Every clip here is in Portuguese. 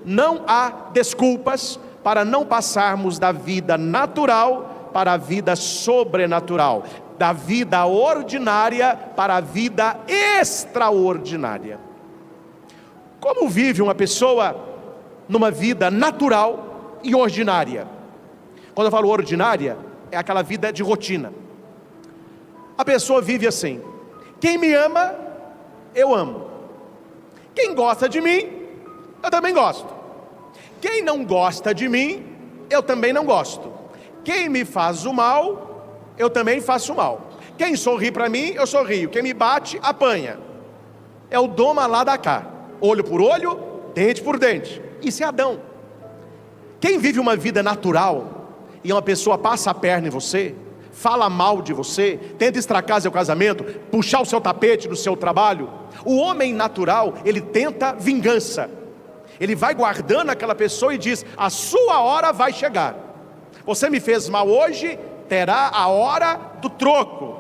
não há desculpas para não passarmos da vida natural para a vida sobrenatural, da vida ordinária para a vida extraordinária. Como vive uma pessoa numa vida natural e ordinária? Quando eu falo ordinária, é aquela vida de rotina. A pessoa vive assim: quem me ama, eu amo. Quem gosta de mim, eu também gosto. Quem não gosta de mim, eu também não gosto. Quem me faz o mal, eu também faço o mal. Quem sorri para mim, eu sorrio. Quem me bate, apanha. É o doma lá da cá, olho por olho, dente por dente. Isso é Adão. Quem vive uma vida natural e uma pessoa passa a perna em você, fala mal de você, tenta estragar seu casamento, puxar o seu tapete no seu trabalho, o homem natural, ele tenta vingança. Ele vai guardando aquela pessoa e diz: a sua hora vai chegar. Você me fez mal hoje, terá a hora do troco.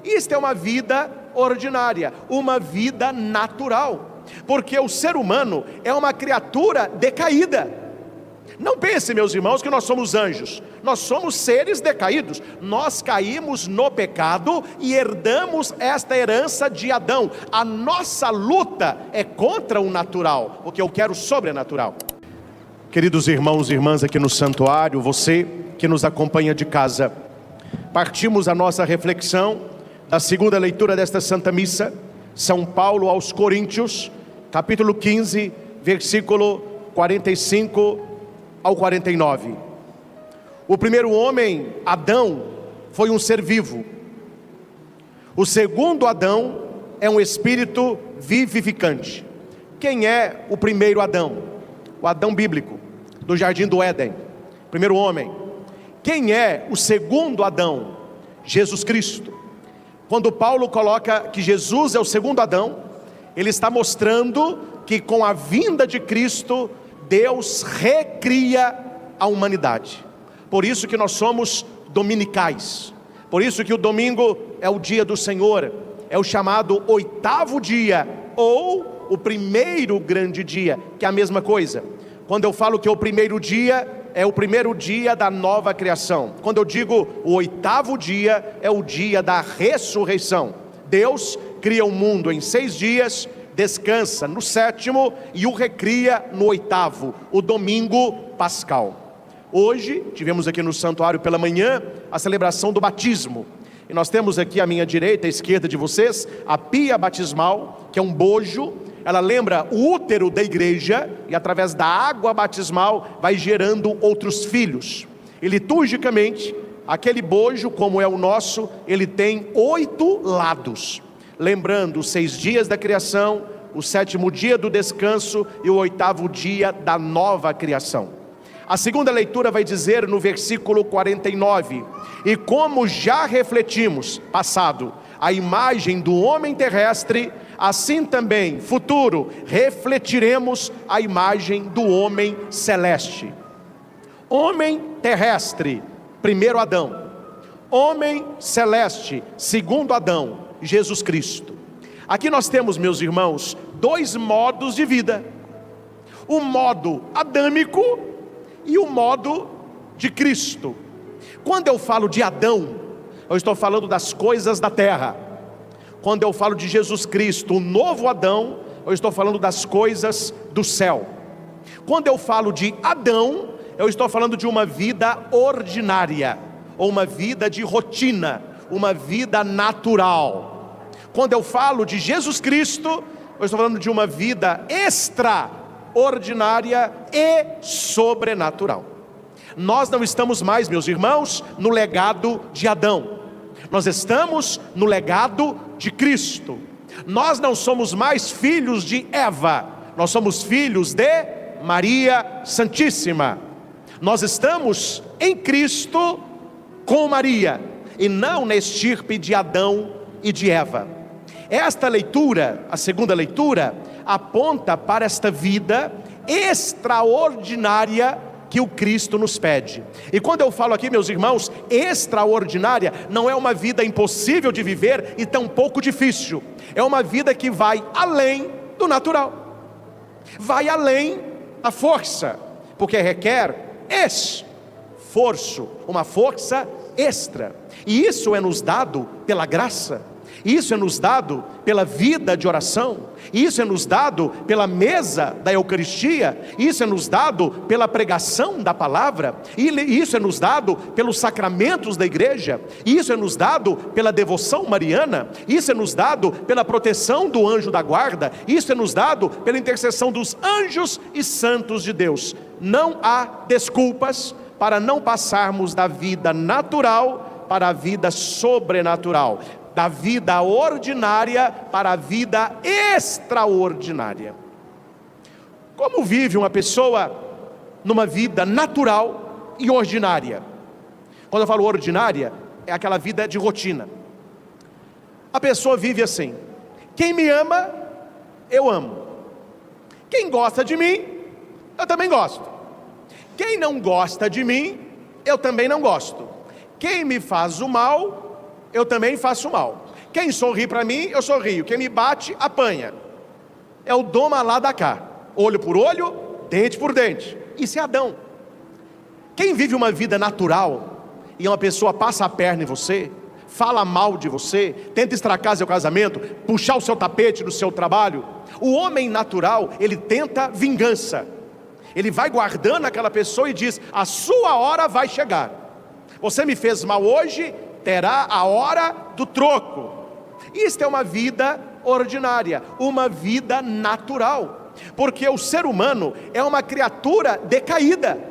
Isto é uma vida ordinária, uma vida natural, porque o ser humano é uma criatura decaída. Não pense, meus irmãos, que nós somos anjos. Nós somos seres decaídos. Nós caímos no pecado e herdamos esta herança de Adão. A nossa luta é contra o natural, porque eu quero o sobrenatural. Queridos irmãos e irmãs aqui no santuário, você que nos acompanha de casa, partimos a nossa reflexão da segunda leitura desta Santa Missa, São Paulo aos Coríntios, capítulo 15, versículo 45 ao 49. O primeiro homem, Adão, foi um ser vivo. O segundo Adão é um espírito vivificante. Quem é o primeiro Adão? O Adão bíblico, do jardim do Éden, primeiro homem. Quem é o segundo Adão? Jesus Cristo. Quando Paulo coloca que Jesus é o segundo Adão, ele está mostrando que com a vinda de Cristo, Deus recria a humanidade. Por isso que nós somos dominicais. Por isso que o domingo é o dia do Senhor. É o chamado oitavo dia, ou o primeiro grande dia, que é a mesma coisa. Quando eu falo que é o primeiro dia, é o primeiro dia da nova criação. Quando eu digo o oitavo dia, é o dia da ressurreição. Deus cria o mundo em 6 dias, descansa no 7º e o recria no 8º, o domingo pascal. Hoje tivemos aqui no santuário pela manhã a celebração do batismo. E nós temos aqui à minha direita, à esquerda de vocês, a pia batismal, que é um bojo. Ela lembra o útero da igreja, e através da água batismal vai gerando outros filhos. E liturgicamente, aquele bojo, como é o nosso, ele tem 8 lados, lembrando os 6 dias da criação, o 7º dia do descanso e o 8º dia da nova criação. A segunda leitura vai dizer no versículo 49: e como já refletimos, passado, a imagem do homem terrestre, assim também, futuro, refletiremos a imagem do homem celeste. Homem terrestre, primeiro Adão. Homem celeste, segundo Adão, Jesus Cristo. Aqui nós temos, meus irmãos, 2 modos de vida: o modo adâmico e o modo de Cristo. Quando eu falo de Adão, eu estou falando das coisas da terra. Quando eu falo de Jesus Cristo, o novo Adão, eu estou falando das coisas do céu. Quando eu falo de Adão, eu estou falando de uma vida ordinária, ou uma vida de rotina, uma vida natural. Quando eu falo de Jesus Cristo, eu estou falando de uma vida extraordinária e sobrenatural. Nós não estamos mais, meus irmãos, no legado de Adão. Nós estamos no legado de Cristo. Nós não somos mais filhos de Eva, nós somos filhos de Maria Santíssima. Nós estamos em Cristo com Maria, e não na estirpe de Adão e de Eva. Esta leitura, a segunda leitura, aponta para esta vida extraordinária que o Cristo nos pede. E quando eu falo aqui, meus irmãos, extraordinária, não é uma vida impossível de viver e tampouco difícil. É uma vida que vai além do natural, vai além a força, porque requer esforço, uma força extra. E isso é nos dado pela graça. Isso é nos dado pela vida de oração. Isso é nos dado pela mesa da Eucaristia. Isso é nos dado pela pregação da palavra. Isso é nos dado pelos sacramentos da igreja. Isso é nos dado pela devoção mariana. Isso é nos dado pela proteção do anjo da guarda. Isso é nos dado pela intercessão dos anjos e santos de Deus. Não há desculpas para não passarmos da vida natural para a vida sobrenatural, da vida ordinária para a vida extraordinária. Como vive uma pessoa numa vida natural e ordinária? Quando eu falo ordinária, é aquela vida de rotina. A pessoa vive assim: quem me ama, eu amo. Quem gosta de mim, eu também gosto. Quem não gosta de mim, eu também não gosto. Quem me faz o mal, eu também faço mal. Quem sorri para mim, eu sorrio. Quem me bate, apanha. É o doma lá da cá, olho por olho, dente por dente. Isso é Adão. Quem vive uma vida natural e uma pessoa passa a perna em você, fala mal de você, tenta estragar seu casamento, puxar o seu tapete no seu trabalho, o homem natural, ele tenta vingança. Ele vai guardando aquela pessoa e diz: a sua hora vai chegar. Você me fez mal hoje, terá a hora do troco. Isto é uma vida ordinária, uma vida natural, porque o ser humano é uma criatura decaída.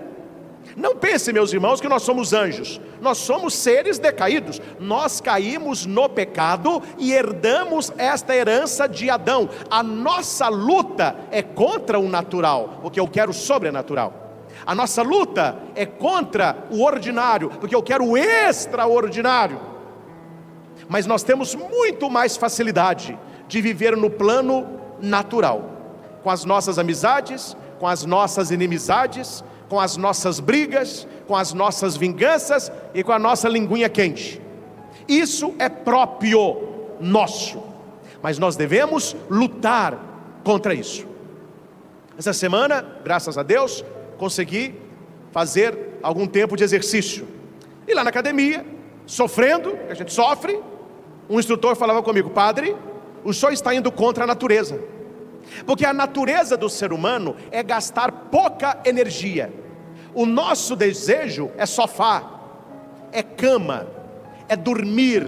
Não pense, meus irmãos, que nós somos anjos. Nós somos seres decaídos. Nós caímos no pecado e herdamos esta herança de Adão. A nossa luta é contra o natural, porque eu quero o sobrenatural. A nossa luta é contra o ordinário, porque eu quero o extraordinário. Mas nós temos muito mais facilidade de viver no plano natural, com as nossas amizades, com as nossas inimizades, com as nossas brigas, com as nossas vinganças e com a nossa linguinha quente. Isso é próprio nosso, mas nós devemos lutar contra isso. Essa semana, graças a Deus, consegui fazer algum tempo de exercício. E lá na academia, sofrendo, a gente sofre, um instrutor falava comigo: padre, o senhor está indo contra a natureza. Porque a natureza do ser humano é gastar pouca energia. O nosso desejo é sofá, é cama, é dormir,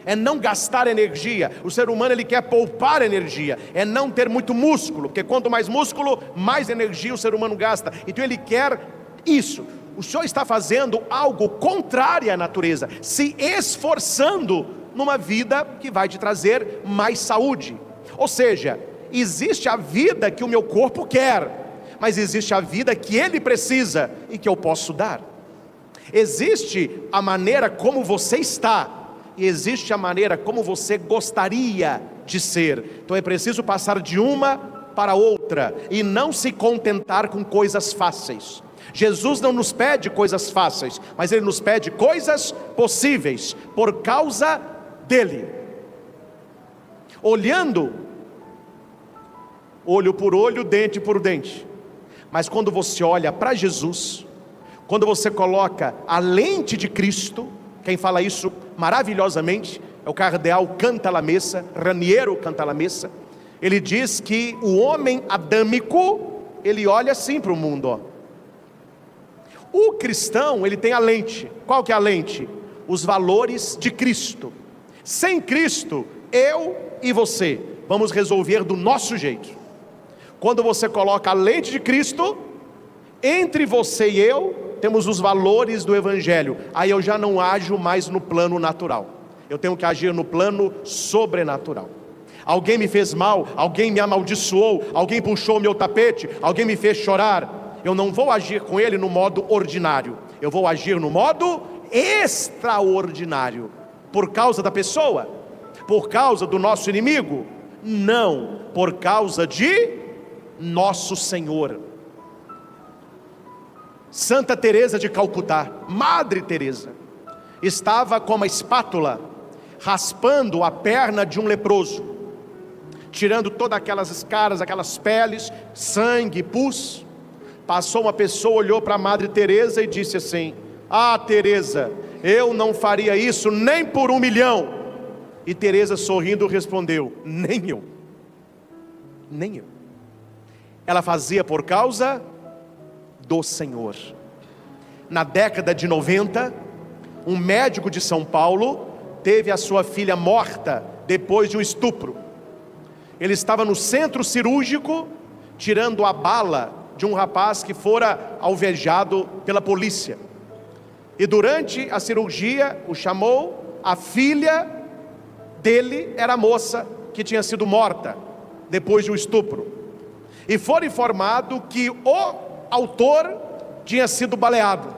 é não gastar energia. O ser humano, ele quer poupar energia, é não ter muito músculo, porque quanto mais músculo, mais energia o ser humano gasta. Então ele quer isso. O senhor está fazendo algo contrário à natureza, se esforçando numa vida que vai te trazer mais saúde. Ou seja, existe a vida que o meu corpo quer, mas existe a vida que ele precisa e que eu posso dar. Existe a maneira como você está, e existe a maneira como você gostaria de ser. Então é preciso passar de uma para outra e não se contentar com coisas fáceis. Jesus não nos pede coisas fáceis, mas Ele nos pede coisas possíveis, por causa dEle. Olhando, olho por olho, dente por dente. Mas quando você olha para Jesus, quando você coloca a lente de Cristo, quem fala isso maravilhosamente é o cardeal Cantalamessa, Raniero Cantalamessa. Ele diz que o homem adâmico, ele olha assim para o mundo, ó. O cristão, ele tem a lente. Qual que é a lente? Os valores de Cristo. Sem Cristo, eu e você vamos resolver do nosso jeito. Quando você coloca a lente de Cristo, entre você e eu, temos os valores do Evangelho. Aí eu já não ajo mais no plano natural, eu tenho que agir no plano sobrenatural. Alguém me fez mal, alguém me amaldiçoou, alguém puxou o meu tapete, alguém me fez chorar. Eu não vou agir com ele no modo ordinário, eu vou agir no modo extraordinário. Por causa da pessoa? Por causa do nosso inimigo? Não, por causa de nosso Senhor. Santa Teresa de Calcutá, Madre Teresa, estava com uma espátula raspando a perna de um leproso, tirando todas aquelas escaras, aquelas peles, sangue, pus. passou uma pessoa, olhou para a Madre Teresa e disse assim: ah, Teresa, eu não faria isso nem por 1 milhão. E Teresa, sorrindo, respondeu: nem eu, nem eu. Ela fazia por causa do Senhor. Na década de 90, um médico de São Paulo teve a sua filha morta depois de um estupro. Ele estava no centro cirúrgico tirando a bala de um rapaz que fora alvejado pela polícia. E durante a cirurgia o chamou, a filha dele era a moça que tinha sido morta depois de um estupro. E foi informado que o autor tinha sido baleado.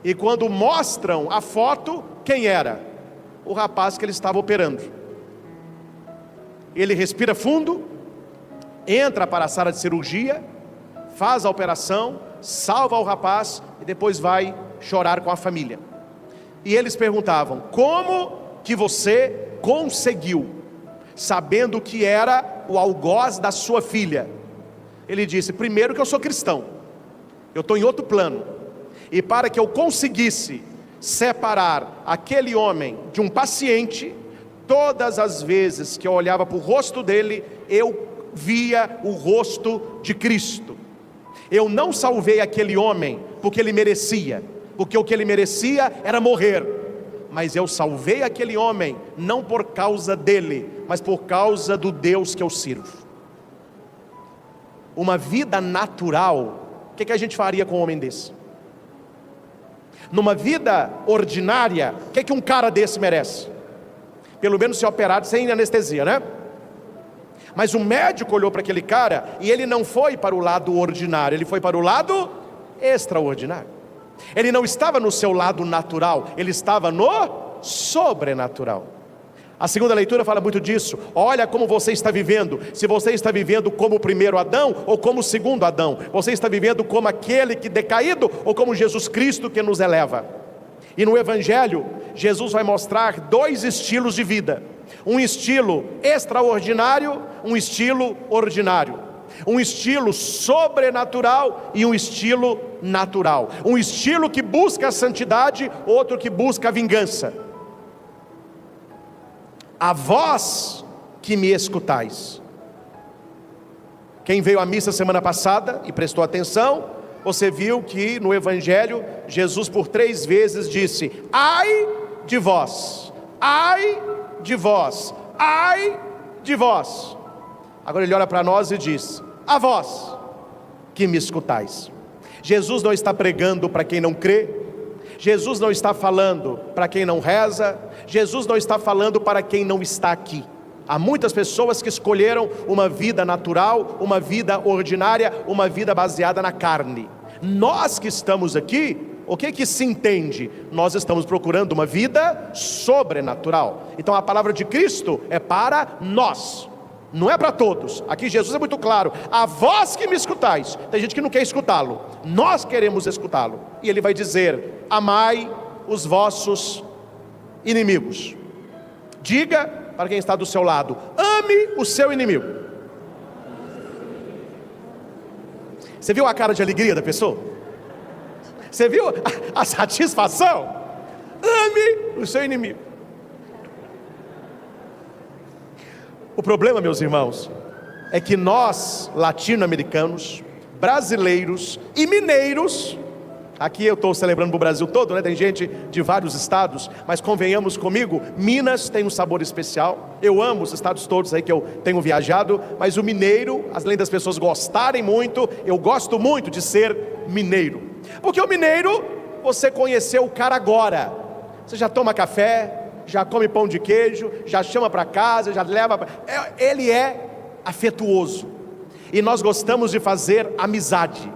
E quando mostram a foto, quem era? O rapaz que ele estava operando. Ele respira fundo, entra para a sala de cirurgia, faz a operação, salva o rapaz e depois vai chorar com a família. E eles perguntavam: como que você conseguiu, sabendo que era o algoz da sua filha? Ele disse: primeiro que eu sou cristão, eu estou em outro plano, e para que eu conseguisse separar aquele homem de um paciente, todas as vezes que eu olhava para o rosto dele, eu via o rosto de Cristo. Eu não salvei aquele homem porque ele merecia, porque o que ele merecia era morrer, mas eu salvei aquele homem não por causa dele, mas por causa do Deus que eu sirvo. Uma vida natural, o que a gente faria com um homem desse? Numa vida ordinária, o que um cara desse merece? Pelo menos ser operado sem anestesia, né? Mas o médico olhou para aquele cara e ele não foi para o lado ordinário, ele foi para o lado extraordinário. Ele não estava no seu lado natural, ele estava no sobrenatural. A segunda leitura fala muito disso. Olha como você está vivendo. Se você está vivendo como o primeiro Adão ou como o segundo Adão. Você está vivendo como aquele que decaído ou como Jesus Cristo que nos eleva. E no Evangelho, Jesus vai mostrar 2 estilos de vida. Um estilo extraordinário, um estilo ordinário. Um estilo sobrenatural e um estilo natural. Um estilo que busca a santidade, outro que busca a vingança. A vós que me escutais. Quem veio à missa semana passada e prestou atenção, você viu que no Evangelho, Jesus por 3 vezes disse: ai de vós, ai de vós, ai de vós. Agora ele olha para nós e diz: a vós que me escutais. Jesus não está pregando para quem não crê, Jesus não está falando para quem não reza, Jesus não está falando para quem não está aqui. Há muitas pessoas que escolheram uma vida natural, uma vida ordinária, uma vida baseada na carne. Nós que estamos aqui, o que se entende? Nós estamos procurando uma vida sobrenatural. Então a palavra de Cristo é para nós, não é para todos. Aqui Jesus é muito claro: a vós que me escutais. Tem gente que não quer escutá-lo, nós queremos escutá-lo. E ele vai dizer: amai os vossos inimigos. Diga para quem está do seu lado: ame o seu inimigo. Você viu a cara de alegria da pessoa? Você viu a satisfação? Ame o seu inimigo. O problema, meus irmãos, é que nós, latino-americanos, brasileiros e mineiros, aqui eu estou celebrando para o Brasil todo, né? Tem gente de vários estados, mas convenhamos comigo, Minas tem um sabor especial. Eu amo os estados todos aí que eu tenho viajado, mas o mineiro, além das pessoas gostarem muito, eu gosto muito de ser mineiro, porque o mineiro, você conheceu o cara agora, você já toma café, já come pão de queijo, já chama para casa, já leva ele é afetuoso, e nós gostamos de fazer amizade,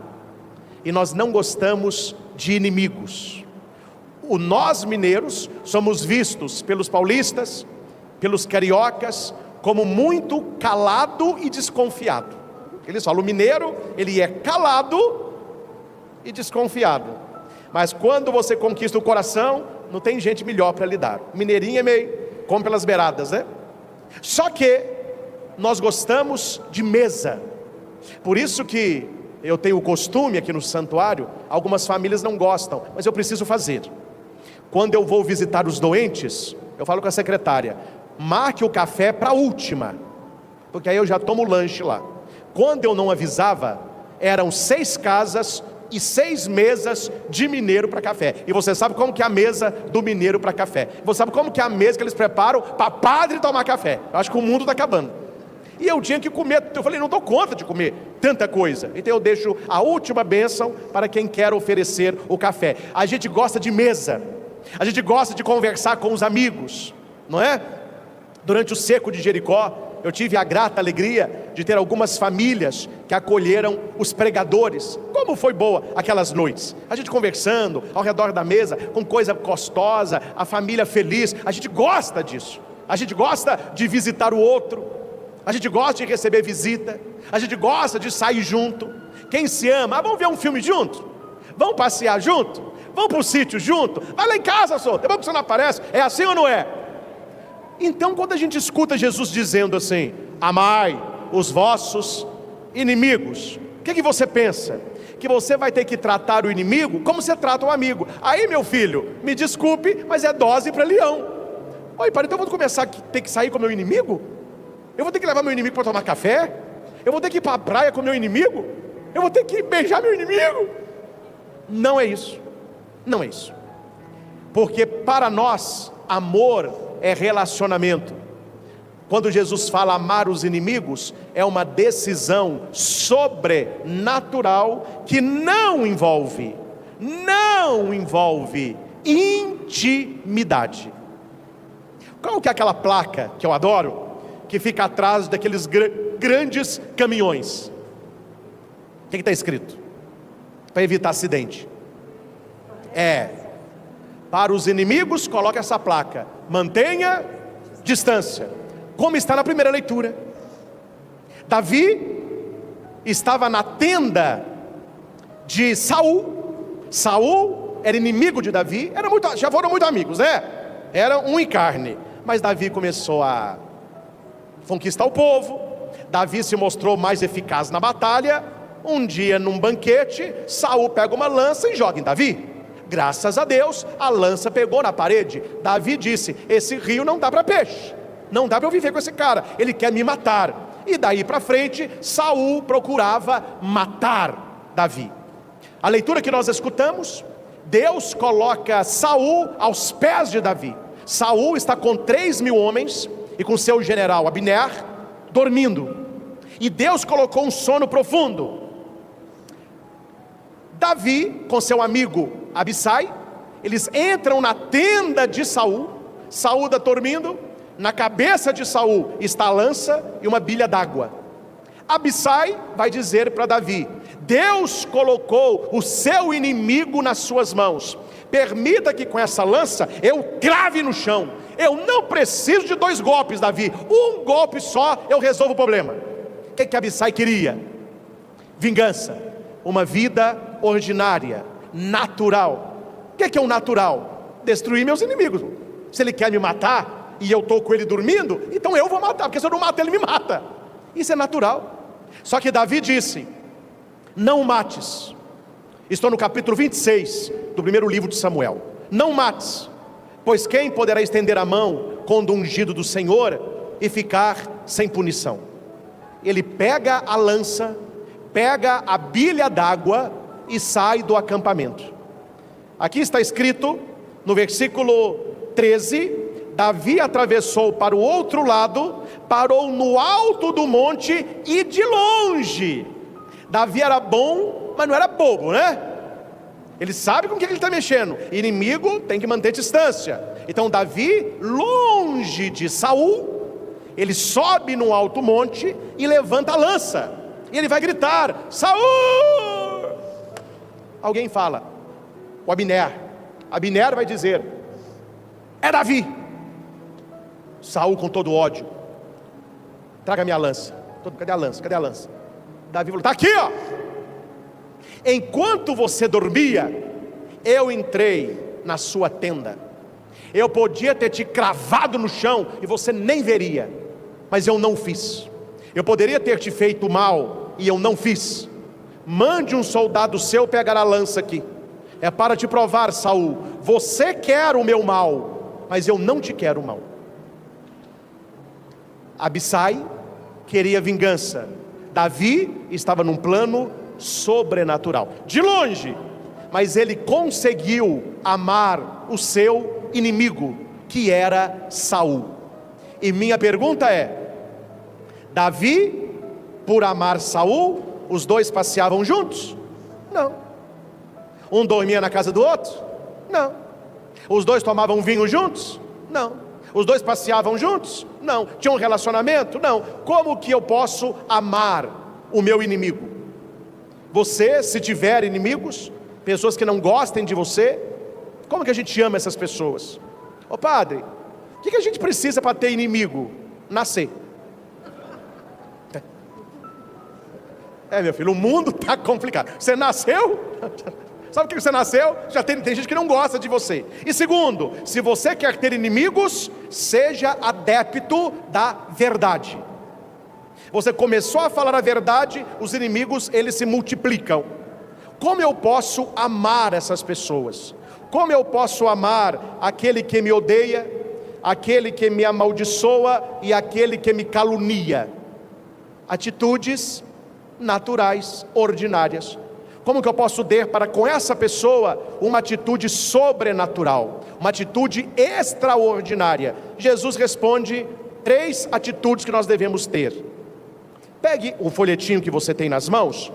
e nós não gostamos de inimigos. Nós mineiros somos vistos pelos paulistas, pelos cariocas, como muito calado e desconfiado. Eles falam: o mineiro, ele é calado e desconfiado, mas quando você conquista o coração, não tem gente melhor para lidar. O mineirinho é meio, come pelas beiradas, né? Só que nós gostamos de mesa. Por isso que eu tenho o costume aqui no santuário, algumas famílias não gostam, mas eu preciso fazer. Quando eu vou visitar os doentes, eu falo com a secretária: marque o café para a última, porque aí eu já tomo o lanche lá. Quando eu não avisava, eram 6 casas e 6 mesas de mineiro para café. E você sabe como que é a mesa do mineiro para café? Você sabe como que é a mesa que eles preparam para padre tomar café? Eu acho que o mundo está acabando. E eu tinha que comer, eu falei, não dou conta de comer tanta coisa. Então eu deixo a última bênção para quem quer oferecer o café. A gente gosta de mesa, a gente gosta de conversar com os amigos, não é? Durante o seco de Jericó, eu tive a grata alegria de ter algumas famílias que acolheram os pregadores. Como foi boa aquelas noites, a gente conversando ao redor da mesa, com coisa gostosa, a família feliz. A gente gosta disso, a gente gosta de visitar o outro, a gente gosta de receber visita, a gente gosta de sair junto. Quem se ama, vamos ver um filme junto, vamos passear junto, vamos para o sítio junto, vai lá em casa, só, tem bom que você não aparece. É assim ou não é? Então quando a gente escuta Jesus dizendo assim: amai os vossos inimigos, o que você pensa? Que você vai ter que tratar o inimigo como você trata um amigo. Aí, meu filho, me desculpe, mas é dose para leão. Oi, pai, então eu vou começar a ter que sair com o meu inimigo? Eu vou ter que levar meu inimigo para tomar café? Eu vou ter que ir para a praia com meu inimigo? Eu vou ter que beijar meu inimigo? Não é isso, não é isso. Porque para nós, amor é relacionamento. Quando Jesus fala amar os inimigos, é uma decisão sobrenatural que não envolve intimidade. Qual que é aquela placa que eu adoro, que fica atrás daqueles grandes caminhões? O que está escrito? Para evitar acidente. Para os inimigos, coloca essa placa: mantenha distância. Como está na primeira leitura. Davi estava na tenda de Saul. Saul era inimigo de Davi, já foram muito amigos, né? Era um em carne. Mas Davi começou a conquistar o povo. Davi se mostrou mais eficaz na batalha. Um dia, num banquete, Saul pega uma lança e joga em Davi. Graças a Deus, a lança pegou na parede. Davi disse: esse rio não dá para peixe, não dá para eu viver com esse cara, ele quer me matar. E daí para frente, Saul procurava matar Davi. A leitura que nós escutamos, Deus coloca Saul aos pés de Davi. Saul está com 3.000 homens e com seu general Abner dormindo, e Deus colocou um sono profundo. Davi com seu amigo Abissai, eles entram na tenda de Saul. Saul está dormindo, na cabeça de Saul está a lança e uma bilha d'água. Abissai vai dizer para Davi: Deus colocou o seu inimigo nas suas mãos, permita que com essa lança eu crave no chão. Eu não preciso de 2 golpes, Davi, um golpe só eu resolvo o problema. O que Abissai queria? Vingança, uma vida ordinária, natural. O que é o natural? Destruir meus inimigos. Se ele quer me matar e eu estou com ele dormindo, então eu vou matar, porque se eu não mato ele me mata. Isso é natural. Só que Davi disse: não mates. Estou no capítulo 26 do primeiro livro de Samuel. Não mates, pois quem poderá estender a mão contra o ungido do Senhor e ficar sem punição? Ele pega a lança, pega a bilha d'água e sai do acampamento. Aqui está escrito no versículo 13: Davi atravessou para o outro lado, parou no alto do monte e de longe. Davi era bom, mas não era bobo, né? Ele sabe com o que ele está mexendo. Inimigo tem que manter distância. Então Davi, longe de Saul, ele sobe no alto monte e levanta a lança. E ele vai gritar: Saul! Alguém fala, o Abner. Abner vai dizer: é Davi. Saul, com todo ódio: traga minha lança. Cadê a lança? Cadê a lança? Davi falou: está aqui, ó. Enquanto você dormia, eu entrei na sua tenda. Eu podia ter te cravado no chão e você nem veria, mas eu não fiz. Eu poderia ter te feito mal e eu não fiz, mande um soldado seu pegar a lança aqui. É para te provar, Saul, você quer o meu mal, mas eu não te quero mal. Abissai queria vingança. Davi estava num plano sobrenatural, de longe, mas ele conseguiu amar o seu inimigo, que era Saul. E minha pergunta é: Davi, por amar Saul, os dois passeavam juntos? Não. Um dormia na casa do outro? Não. Os dois tomavam vinho juntos? Não. Os dois passeavam juntos? Não. Tinham um relacionamento? Não. Como que eu posso amar o meu inimigo? Você, se tiver inimigos, pessoas que não gostem de você, como que a gente ama essas pessoas? Ô padre, o que a gente precisa para ter inimigo? Nascer. Meu filho, o mundo está complicado. Você nasceu? Sabe por que você nasceu? Já tem gente que não gosta de você. E segundo, se você quer ter inimigos, seja adepto da verdade. Você começou a falar a verdade, os inimigos, eles se multiplicam. Como eu posso amar essas pessoas? Como eu posso amar aquele que me odeia, aquele que me amaldiçoa e aquele que me calunia? Atitudes naturais, ordinárias. Como que eu posso ter para com essa pessoa uma atitude sobrenatural, uma atitude extraordinária? Jesus responde 3 atitudes que nós devemos ter. Pegue o folhetinho que você tem nas mãos,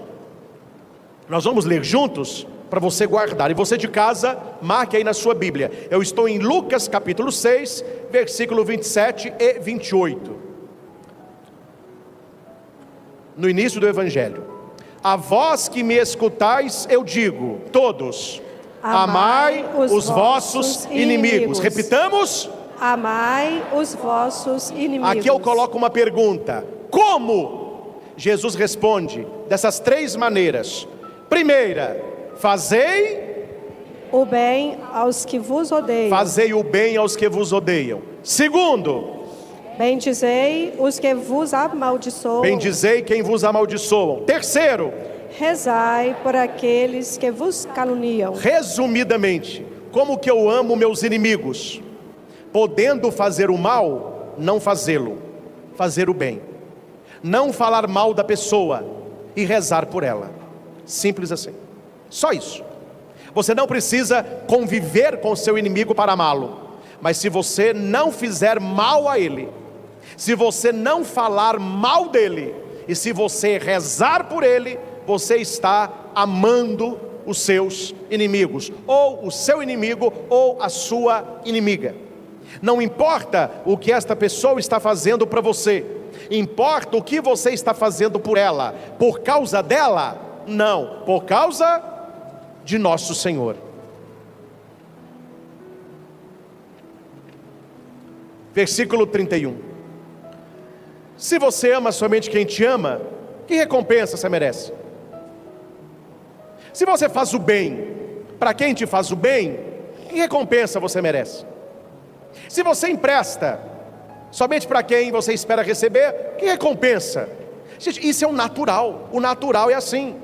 nós vamos ler juntos para você guardar, e você de casa, marque aí na sua Bíblia. Eu estou em Lucas capítulo 6, versículo 27 e 28, no início do Evangelho. A vós que me escutais, eu digo, todos, amai os vossos inimigos. Repitamos: amai os vossos inimigos. Aqui eu coloco uma pergunta: como? Jesus responde dessas 3 maneiras. Primeira, fazei o bem aos que vos odeiam. Fazei o bem aos que vos odeiam. Segundo, bendizei os que vos amaldiçoam. Bendizei quem vos amaldiçoam. Terceiro, rezai por aqueles que vos caluniam. Resumidamente, como que eu amo meus inimigos? Podendo fazer o mal, não fazê-lo. Fazer o bem. Não falar mal da pessoa e rezar por ela. Simples assim. Só isso. Você não precisa conviver com seu inimigo para amá-lo. Mas se você não fizer mal a ele, se você não falar mal dele, e se você rezar por ele, você está amando os seus inimigos, ou o seu inimigo, ou a sua inimiga. Não importa o que esta pessoa está fazendo para você, importa o que você está fazendo por ela. Por causa dela? Não, por causa de nosso Senhor. Versículo 31. Se você ama somente quem te ama, que recompensa você merece? Se você faz o bem para quem te faz o bem, que recompensa você merece? Se você empresta somente para quem você espera receber, que recompensa? Gente, isso é o natural é assim.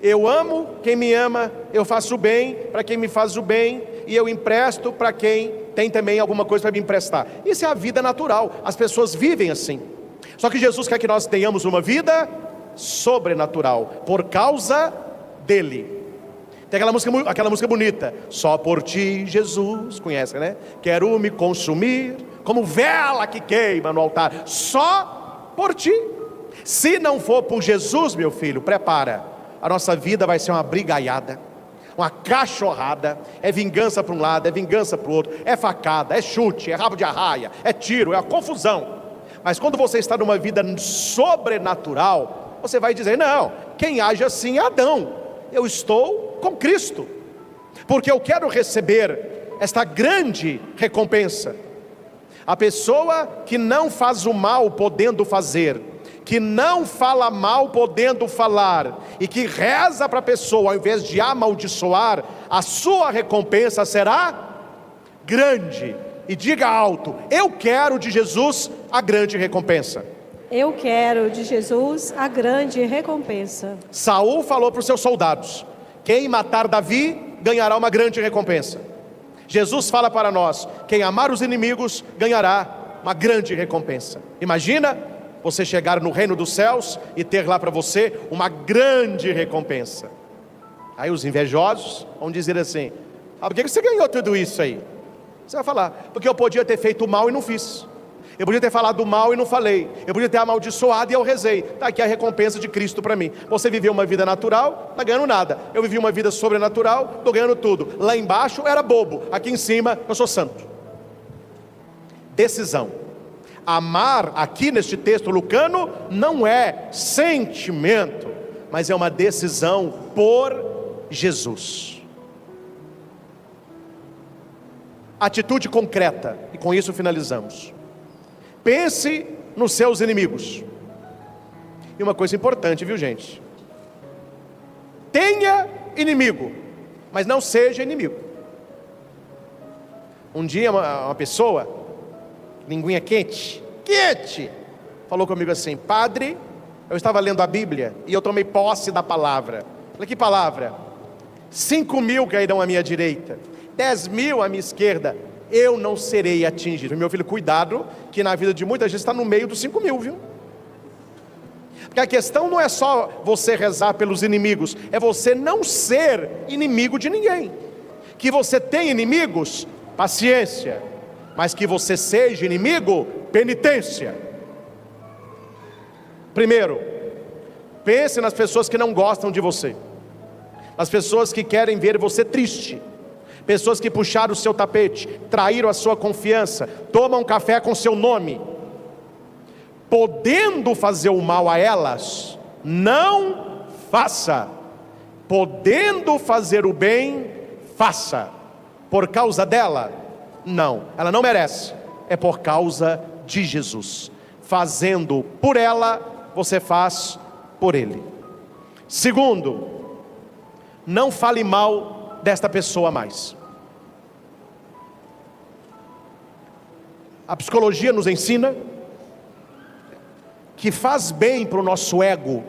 Eu amo quem me ama, eu faço o bem para quem me faz o bem, e eu empresto para quem tem também alguma coisa para me emprestar. Isso é a vida natural, as pessoas vivem assim. Só que Jesus quer que nós tenhamos uma vida sobrenatural, por causa dele. Tem aquela música bonita: só por ti, Jesus, conhece, né? Quero me consumir como vela que queima no altar. Só por ti. Se não for por Jesus, meu filho, prepara, a nossa vida vai ser uma brigaiada, uma cachorrada. É vingança para um lado, é vingança para o outro, é facada, é chute, é rabo de arraia, é tiro, é uma confusão. Mas quando você está numa vida sobrenatural, você vai dizer: não, quem age assim é Adão. Eu estou com Cristo, porque eu quero receber esta grande recompensa. A pessoa que não faz o mal podendo fazer, que não fala mal podendo falar, e que reza para a pessoa ao invés de amaldiçoar, a sua recompensa será grande. E diga alto: eu quero de Jesus a grande recompensa. Eu quero de Jesus a grande recompensa. Saul falou para os seus soldados: quem matar Davi ganhará uma grande recompensa. Jesus fala para nós: quem amar os inimigos ganhará uma grande recompensa. Imagina você chegar no reino dos céus e ter lá para você uma grande recompensa. Aí os invejosos vão dizer assim: por que você ganhou tudo isso aí? Você vai falar: porque eu podia ter feito mal e não fiz. Eu podia ter falado mal e não falei. Eu podia ter amaldiçoado e eu rezei. Está aqui a recompensa de Cristo para mim. Você viveu uma vida natural, não está ganhando nada. Eu vivi uma vida sobrenatural, estou ganhando tudo. Lá embaixo era bobo, aqui em cima eu sou santo. Decisão. Amar aqui neste texto lucano não é sentimento, mas é uma decisão por Jesus. Atitude concreta, e com isso finalizamos. Pense nos seus inimigos. E uma coisa importante, viu, gente? Tenha inimigo, mas não seja inimigo. Um dia uma pessoa, linguinha quente, falou comigo assim: padre, eu estava lendo a Bíblia e eu tomei posse da palavra. Falei: que palavra? 5.000 cairão à minha direita, 10.000 à minha esquerda, eu não serei atingido. Meu filho, cuidado, que na vida de muita gente está no meio dos 5.000, viu? Porque a questão não é só você rezar pelos inimigos, é você não ser inimigo de ninguém. Que você tenha inimigos, paciência, mas que você seja inimigo, penitência. Primeiro, pense nas pessoas que não gostam de você, nas pessoas que querem ver você triste, pessoas que puxaram o seu tapete, traíram a sua confiança, tomam café com seu nome. Podendo fazer o mal a elas, não faça. Podendo fazer o bem, faça. Por causa dela? Não, ela não merece. É por causa de Jesus. Fazendo por ela, você faz por ele. Segundo, não fale mal desta pessoa mais. A psicologia nos ensina que faz bem para o nosso ego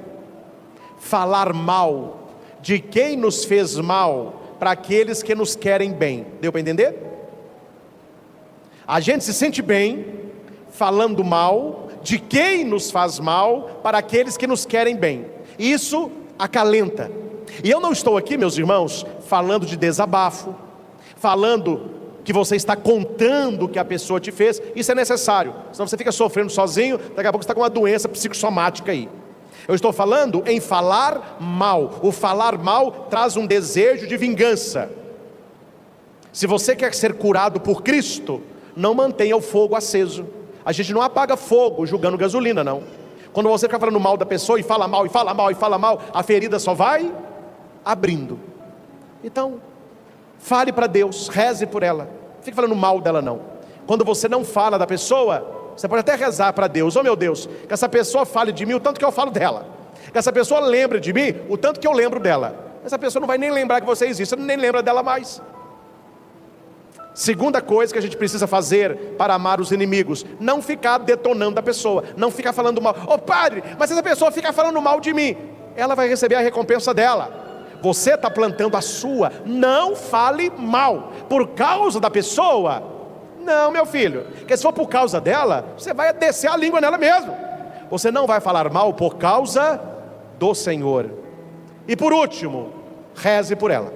falar mal de quem nos fez mal para aqueles que nos querem bem. Deu para entender? A gente se sente bem falando mal de quem nos faz mal para aqueles que nos querem bem. Isso acalenta. E eu não estou aqui, meus irmãos, falando de desabafo, falando que você está contando o que a pessoa te fez. Isso é necessário, senão você fica sofrendo sozinho, daqui a pouco você está com uma doença psicossomática aí. Eu estou falando em falar mal. O falar mal traz um desejo de vingança. Se você quer ser curado por Cristo, não mantenha o fogo aceso. A gente não apaga fogo jogando gasolina, não. Quando você fica falando mal da pessoa e fala mal, e fala mal, e fala mal, a ferida só vai abrindo. Então, fale para Deus, reze por ela. Não fique falando mal dela, não. Quando você não fala da pessoa, você pode até rezar para Deus: oh meu Deus, que essa pessoa fale de mim o tanto que eu falo dela, que essa pessoa lembre de mim o tanto que eu lembro dela. Essa pessoa não vai nem lembrar que você existe, você nem lembra dela mais. Segunda coisa que a gente precisa fazer para amar os inimigos: não ficar detonando a pessoa, não ficar falando mal. Oh padre, mas essa pessoa fica falando mal de mim, ela vai receber a recompensa dela. Você está plantando a sua. Não fale mal por causa da pessoa. Não, meu filho, porque se for por causa dela, você vai descer a língua nela mesmo. Você não vai falar mal por causa do Senhor. E por último, reze por ela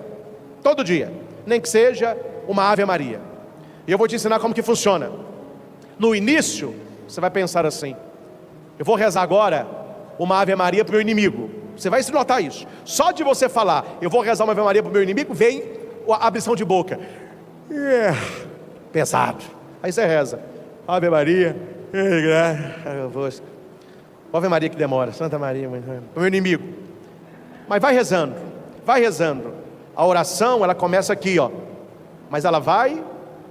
todo dia, nem que seja uma Ave Maria. E eu vou te ensinar como que funciona. No início, você vai pensar assim: eu vou rezar agora uma Ave Maria para o meu inimigo. Você vai se notar isso. Só de você falar, eu vou rezar uma Ave Maria para o meu inimigo, vem a abrição de boca. Pesado. Aí você reza: Ave Maria, Ave Maria que demora, Santa Maria, para o meu inimigo. Mas vai rezando, vai rezando. A oração, ela começa aqui, ó, mas ela vai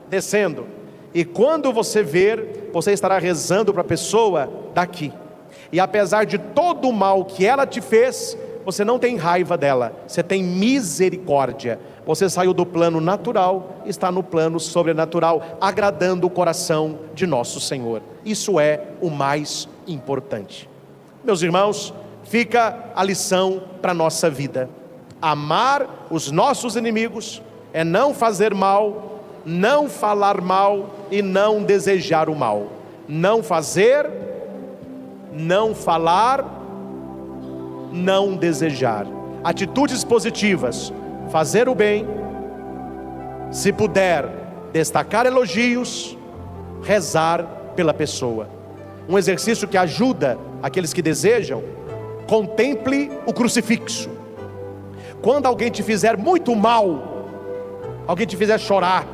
descendo. E quando você ver, você estará rezando para a pessoa daqui. E apesar de todo o mal que ela te fez, você não tem raiva dela, você tem misericórdia. Você saiu do plano natural, está no plano sobrenatural, agradando o coração de nosso Senhor. Isso é o mais importante. Meus irmãos, fica a lição para a nossa vida. Amar os nossos inimigos é não fazer mal, não falar mal e não desejar o mal. Não fazer, não falar, não desejar. Atitudes positivas: fazer o bem, se puder, destacar elogios, rezar pela pessoa. Um exercício que ajuda aqueles que desejam: contemple o crucifixo. Quando alguém te fizer muito mal, alguém te fizer chorar,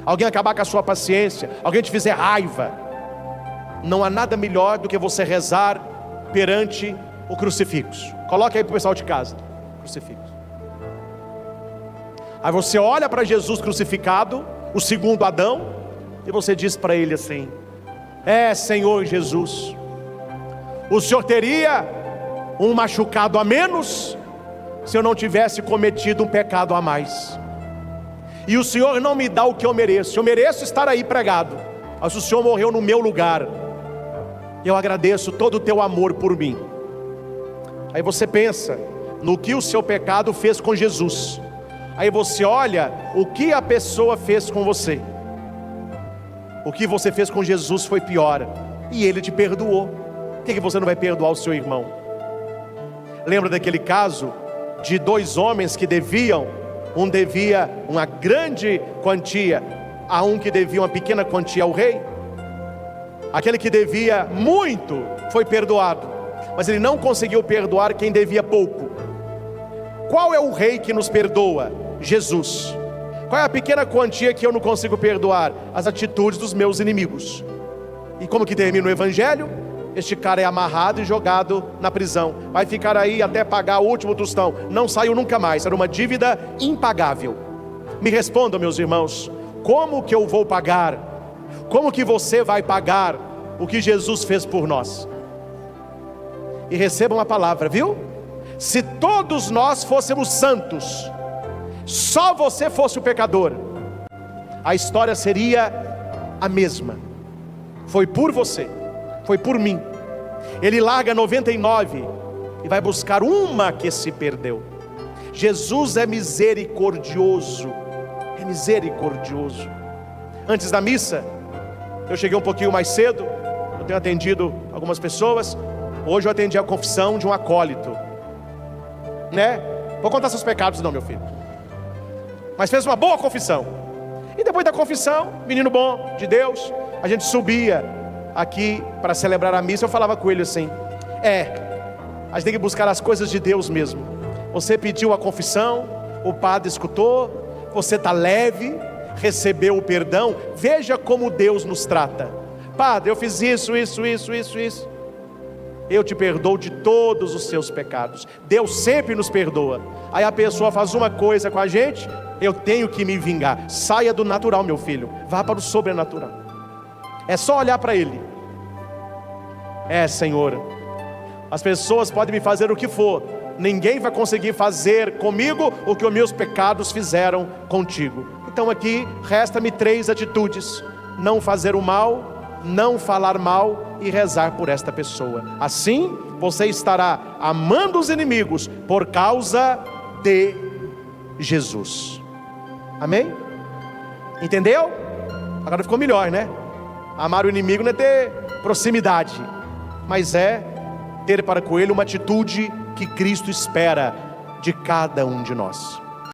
alguém acabar com a sua paciência, alguém te fizer raiva, não há nada melhor do que você rezar perante o crucifixo. Coloque aí para o pessoal de casa, crucifixo. Aí você olha para Jesus crucificado, o segundo Adão, e você diz para ele assim: Senhor Jesus, o Senhor teria um machucado a menos se eu não tivesse cometido um pecado a mais. E o Senhor não me dá o que eu mereço. Eu mereço estar aí pregado, mas o Senhor morreu no meu lugar. Eu agradeço todo o teu amor por mim. Aí você pensa no que o seu pecado fez com Jesus. Aí você olha o que a pessoa fez com você. O que você fez com Jesus foi pior, e Ele te perdoou. Por que você não vai perdoar o seu irmão? Lembra daquele caso de dois homens que deviam? Um devia uma grande quantia a um que devia uma pequena quantia ao rei. Aquele que devia muito foi perdoado, mas ele não conseguiu perdoar quem devia pouco. Qual é o rei que nos perdoa? Jesus. Qual é a pequena quantia que eu não consigo perdoar? As atitudes dos meus inimigos. E como que termina o evangelho? Este cara é amarrado e jogado na prisão. Vai ficar aí até pagar o último tostão. Não saiu nunca mais. Era uma dívida impagável. Me respondam, meus irmãos, como que eu vou pagar? Como que você vai pagar o que Jesus fez por nós? E recebam a palavra, viu? Se todos nós fôssemos santos, só você fosse o pecador, a história seria a mesma. Foi por você, foi por mim. Ele larga 99 e vai buscar uma que se perdeu. Jesus é misericordioso, é misericordioso. Antes da missa, eu cheguei um pouquinho mais cedo. Eu tenho atendido algumas pessoas. Hoje eu atendi a confissão de um acólito, né? Vou contar seus pecados não, meu filho, mas fez uma boa confissão. E depois da confissão, menino bom de Deus, a gente subia aqui para celebrar a missa. Eu falava com ele assim: a gente tem que buscar as coisas de Deus mesmo. Você pediu a confissão, o padre escutou, você está leve, recebeu o perdão. Veja como Deus nos trata. Padre, eu fiz isso. Eu te perdoo de todos os seus pecados. Deus sempre nos perdoa. Aí a pessoa faz uma coisa com a gente, eu tenho que me vingar. Saia do natural, meu filho, vá para o sobrenatural. É só olhar para Ele. Senhor, as pessoas podem me fazer o que for, ninguém vai conseguir fazer comigo o que os meus pecados fizeram contigo. Então aqui resta-me 3 atitudes: não fazer o mal, não falar mal e rezar por esta pessoa. Assim você estará amando os inimigos por causa de Jesus. Amém? Entendeu? Agora ficou melhor, né? Amar o inimigo não é ter proximidade, mas é ter para com ele uma atitude que Cristo espera de cada um de nós.